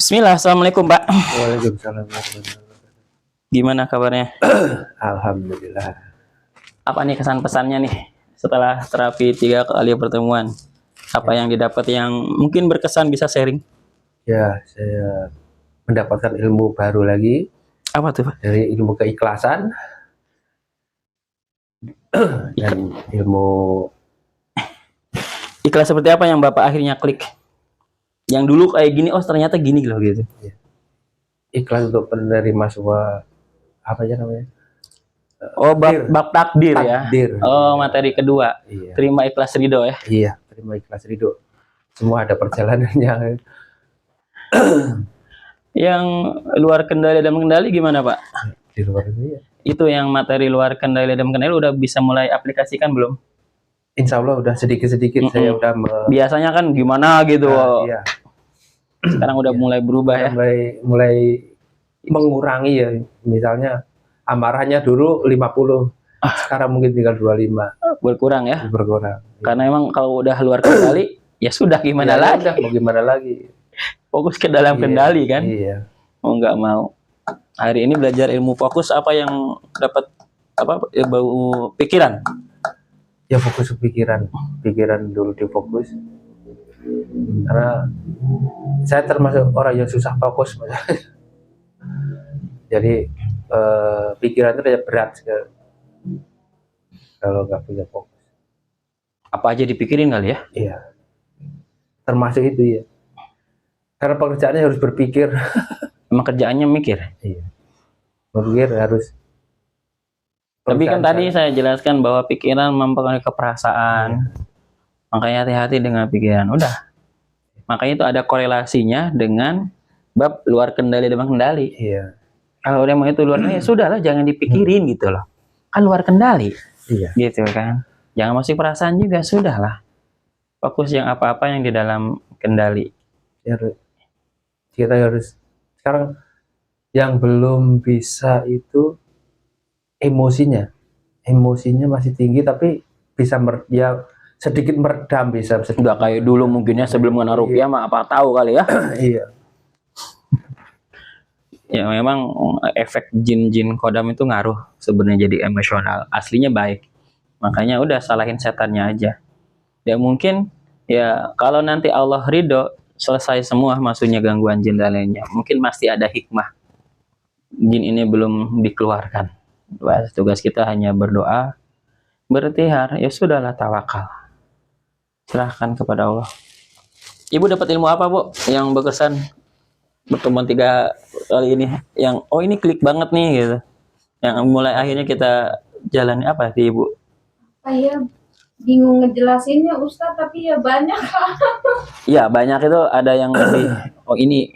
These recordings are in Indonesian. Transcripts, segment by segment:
Bismillah, assalamualaikum Pak. Waalaikumsalam warahmatullahi wabarakatuh. Gimana kabarnya? Alhamdulillah. Apa nih kesan pesannya nih setelah terapi 3 kali pertemuan? Apa yang didapat yang mungkin berkesan bisa sharing? Ya, saya mendapatkan ilmu baru lagi Apa tuh Pak? dari ilmu keikhlasan dan ilmu Ikhlas seperti apa yang Bapak akhirnya klik? Yang dulu kayak gini, oh ternyata gini loh gitu. ikhlas untuk menerima sebuah apa aja namanya? Oh, bab takdir ya. Takdir. Oh, materi kedua. Iya. Terima ikhlas ridho ya. Iya, terima ikhlas ridho. Semua ada perjalanannya. Yang luar kendali dan kendali gimana Pak? Di luar itu ya. Itu yang materi luar kendali dan kendali udah bisa mulai aplikasikan belum? Insya Allah udah sedikit-sedikit saya udah Biasanya kan gimana gitu. iya. Sekarang udah mulai berubah ya. Mulai mengurangi ya. Misalnya amarahnya dulu 50, sekarang mungkin tinggal 25. Berkurang ya. Berkurang. Karena emang kalau udah luar kendali, ya sudah gimana Ya, lagi. udah, mau gimana lagi. Fokus ke dalam kendali kan. Iya. Mau nggak mau. Hari ini belajar ilmu fokus, apa yang dapat bau pikiran? Ya fokus ke pikiran dulu difokus. Karena saya termasuk orang yang susah fokus. Jadi pikiran itu kayak berat sekali kalau nggak punya fokus. Apa aja dipikirin kali ya? Iya. Termasuk itu ya. Karena pekerjaannya harus berpikir. Emang kerjaannya mikir. Iya. Berpikir harus. Tapi kan tadi saya jelaskan bahwa pikiran mempengaruhi keperasaan. Makanya hati-hati dengan pikiran. Udah. Makanya itu ada korelasinya dengan bab luar kendali dan kendali. Iya. Kalau udah mau itu luar kendali, ya sudahlah, jangan dipikirin gitu loh. Kan luar kendali. Iya. Gitu kan. Jangan masuk perasaan juga, sudahlah. Fokus yang apa-apa yang di dalam kendali. Ya, kita harus sekarang yang belum bisa itu emosinya masih tinggi, tapi bisa ya sedikit meredam, bisa Udah kayak dulu mungkinnya sebelum mengenal rupiah mah apa tahu kali ya. Iya. Ya memang efek jin-jin kodam itu ngaruh sebenarnya, jadi emosional. Aslinya baik. Makanya udah salahin setannya aja. Ya mungkin ya kalau nanti Allah ridho selesai semua maksudnya gangguan jin dan lainnya, mungkin masih ada hikmah. Jin ini belum dikeluarkan. Tugas kita hanya berdoa, berikhtiar, ya sudahlah, tawakal. Serahkan kepada Allah. Ibu dapat ilmu apa, Bu? Yang berkesan pertemuan 3 kali ini? Yang oh ini klik banget nih gitu. Yang mulai akhirnya kita jalani apa sih, Ibu? Saya bingung ngejelasinnya Ustadz, tapi ya banyak. Iya, banyak itu ada yang lebih oh ini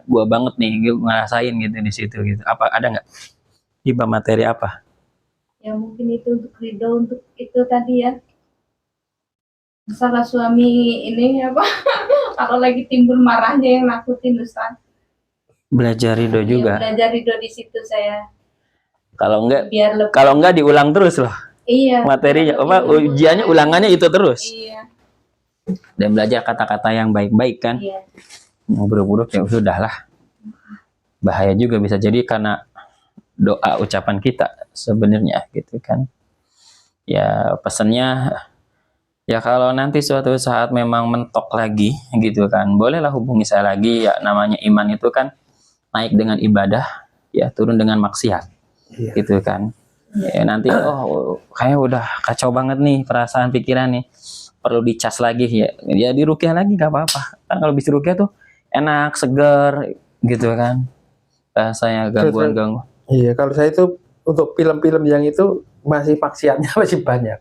gua banget nih, gue ngerasain gitu di situ gitu. Apa ada nggak? Iba materi apa? Ya mungkin itu untuk ridho, untuk itu tadi ya. Masalah suami ini apa? Kalau lagi timbul marahnya yang nakutin Ustadz. Belajar ridho juga. Ya, belajar ridho di situ saya. Kalau enggak, Biar lebih. kalau enggak diulang terus loh. Iya. Materinya apa? Ujiannya ulangannya itu terus. Iya. Dan belajar kata-kata yang baik-baik kan. Iya. Mau buruk-buruk ya sudahlah. Bahaya juga bisa jadi karena doa ucapan kita sebenarnya gitu kan. Ya pesannya ya kalau nanti suatu saat memang mentok lagi gitu kan, bolehlah hubungi saya lagi ya, namanya iman itu kan naik dengan ibadah, ya turun dengan maksiat. Iya. Gitu kan. Ya, nanti oh kayak udah kacau banget nih perasaan pikiran nih. Perlu dicas lagi ya. Ya dirukyah lagi gak apa-apa. Kan kalau bisa rukyah tuh enak, seger gitu kan. Rasanya gangguan-gangguan. Iya, kalau saya itu untuk film-film yang itu masih maksiatnya masih banyak.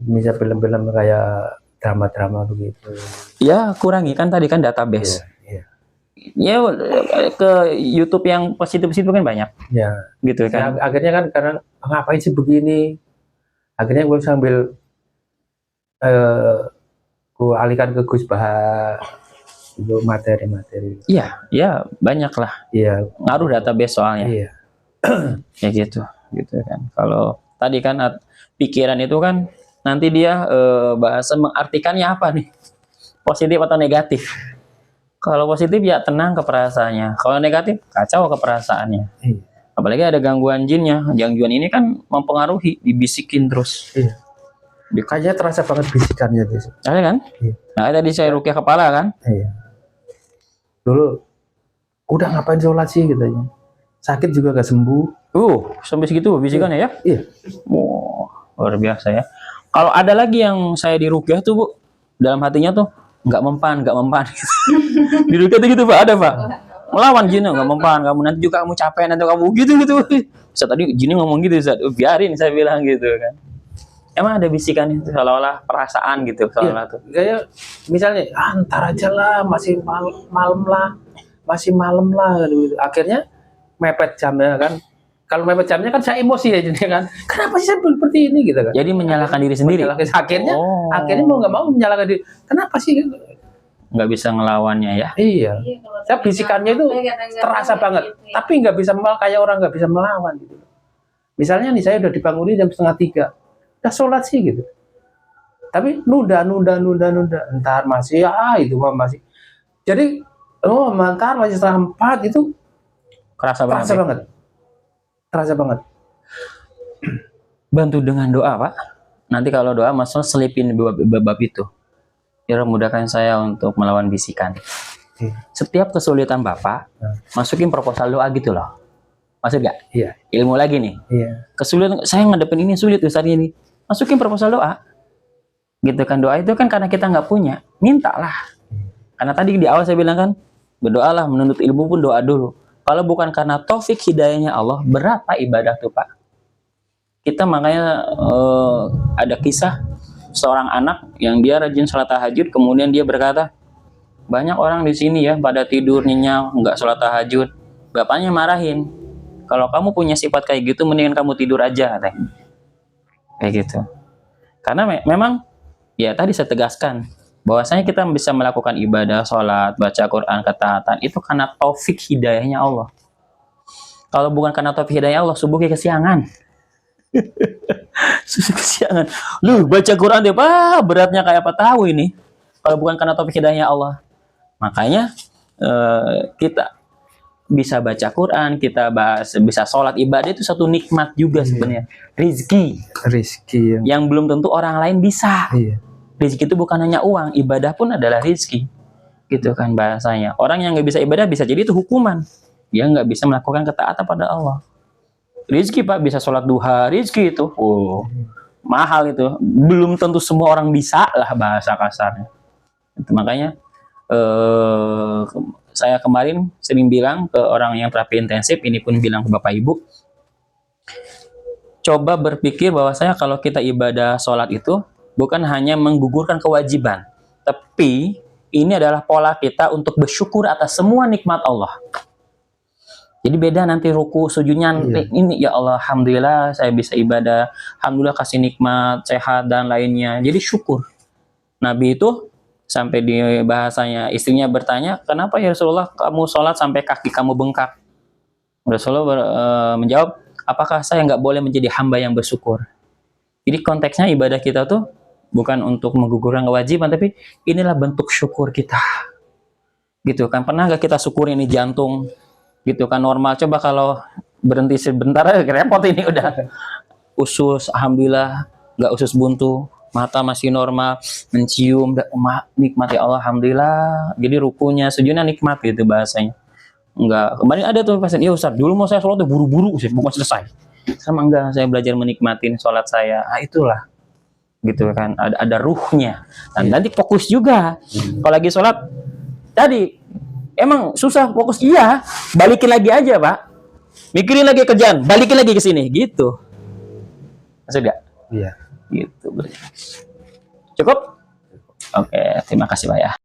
Bisa film-film kayak drama-drama begitu. Ya kurangi kan tadi kan database. Iya. Ya ke YouTube yang positif-positif kan banyak. Ya. Gitu kan. Ya, akhirnya kan karena ngapain sih begini? Akhirnya gue sambil gue alihkan ke Gus Bahar untuk materi-materi. Iya, ya banyak lah. Iya. Ngaruh database soalnya. Iya. Ya gitu kan. Kalau tadi kan pikiran itu kan nanti dia bahasa mengartikannya apa nih, positif atau negatif. Kalau positif ya tenang ke perasaannya. Kalau negatif kacau ke perasaannya. Iya. Apalagi ada gangguan jinnya. Gangguan ini kan mempengaruhi, dibisikin terus. Iya. Kayaknya terasa banget bisikannya tuh. Ada kan? Iya. Nah, tadi saya rukyah kepala kan? Iya. Dulu udah ngapain sholat sih katanya. Sakit juga gak sembuh. Sampai segitu bisikannya ya? Iya. Luar biasa ya. Kalau ada lagi yang saya dirukyah tuh Bu, dalam hatinya tuh nggak mempan. Di rukyah tuh gitu Pak, ada Pak. Melawan jinnya, nggak mempan, kamu nanti juga kamu capek, nanti kamu gitu. Ustaz tadi jinnya ngomong gitu Ustaz, biarin saya bilang gitu kan. Emang ada bisikan itu seolah-olah perasaan gitu seolah tuh. Kayak misalnya ntar aja lah, masih malam lah gitu. Akhirnya mepet jamnya kan. Kalau mepet jamnya kan saya emosi ya jadi kan. Kenapa sih saya seperti ini gitu kan. Jadi menyalahkan diri sendiri. Akhirnya mau nggak mau menyalahkan diri. Kenapa sih? Nggak bisa ngelawannya ya. Iya. kalau Saya bisikannya itu terasa banget. Gitu ya. Tapi nggak bisa kayak orang nggak bisa melawan gitu. Misalnya nih saya udah dibangunin jam 2:30. Udah sholat sih gitu. Tapi nunda. Ntar masih itu masih. Jadi ntar masih 3:30 itu Kerasa banget. Terasa banget. Bantu dengan doa Pak. Nanti kalau doa maksudnya selipin bab itu. Ya mudahkan saya untuk melawan bisikan. Setiap kesulitan Bapak, masukin proposal doa gitu loh. Maksud gak? Iya. Ilmu lagi nih. Iya. Kesulitan, saya ngadepin ini sulit Ustaz ini. Masukin proposal doa. Gitu kan, doa itu kan karena kita nggak punya. Mintalah. Karena tadi di awal saya bilang kan, berdoalah, menuntut ilmu pun doa dulu. Kalau bukan karena taufik hidayahnya Allah, berapa ibadah tuh Pak? Kita makanya ada kisah seorang anak yang dia rajin sholat tahajud, kemudian dia berkata, banyak orang di sini ya pada tidur nyenyak, nggak sholat tahajud. Bapaknya marahin, kalau kamu punya sifat kayak gitu, mendingan kamu tidur aja, katanya. Kayak gitu. Karena memang, ya tadi saya tegaskan, bahwasanya kita bisa melakukan ibadah, sholat, baca Quran, ketaatan, itu karena taufik hidayahnya Allah. Kalau bukan karena taufik hidayah Allah, subuhnya kesiangan. Kesiangan. Lu baca Quran deh, beratnya kayak apa tahu ini. Kalau bukan karena taufik hidayahnya Allah. Makanya kita bisa baca Quran, kita bisa sholat, ibadah itu satu nikmat juga sebenarnya. Rizki yang belum tentu orang lain bisa. Iya. Rizki itu bukan hanya uang, ibadah pun adalah rizki. Gitu kan bahasanya. Orang yang nggak bisa ibadah bisa jadi itu hukuman. Dia nggak bisa melakukan ketaatan pada Allah. Rizki Pak, bisa sholat duha, rizki itu. Mahal itu. Belum tentu semua orang bisa lah bahasa kasarnya. Itu makanya saya kemarin sering bilang ke orang yang terapi intensif, ini pun bilang ke Bapak Ibu, coba berpikir bahwasanya kalau kita ibadah sholat itu bukan hanya menggugurkan kewajiban, tapi ini adalah pola kita untuk bersyukur atas semua nikmat Allah. Jadi beda nanti ruku sujudnya ini, ya Allah, alhamdulillah saya bisa ibadah, alhamdulillah kasih nikmat, sehat dan lainnya. Jadi syukur. Nabi itu sampai di bahasanya istrinya bertanya, kenapa ya Rasulullah kamu sholat sampai kaki kamu bengkak? Rasulullah menjawab, apakah saya nggak boleh menjadi hamba yang bersyukur? Jadi konteksnya ibadah kita tuh bukan untuk menggugurkan kewajiban, tapi inilah bentuk syukur kita. Gitu kan, pernah nggak kita syukur ini jantung? Gitu kan, normal. Coba kalau berhenti sebentar, repot ini udah. Usus, alhamdulillah, nggak usus buntu. Mata masih normal, mencium, nikmat ya Allah, alhamdulillah. Jadi rukunya, sujudnya nikmat gitu bahasanya. Enggak, kemarin ada tuh pasien, ya Ustaz, dulu mau saya sholat tuh buru-buru, bukan selesai. Sama enggak, saya belajar menikmatin sholat saya. Nah, itulah. Gitu kan, ada ruhnya. Dan nanti fokus juga. Kalau lagi sholat, tadi, emang susah fokus, iya. Balikin lagi aja, Pak. Mikirin lagi kerjaan, balikin lagi ke sini. Gitu. Maksud enggak? Iya. Gitu. Cukup? Oke, terima kasih Pak ya.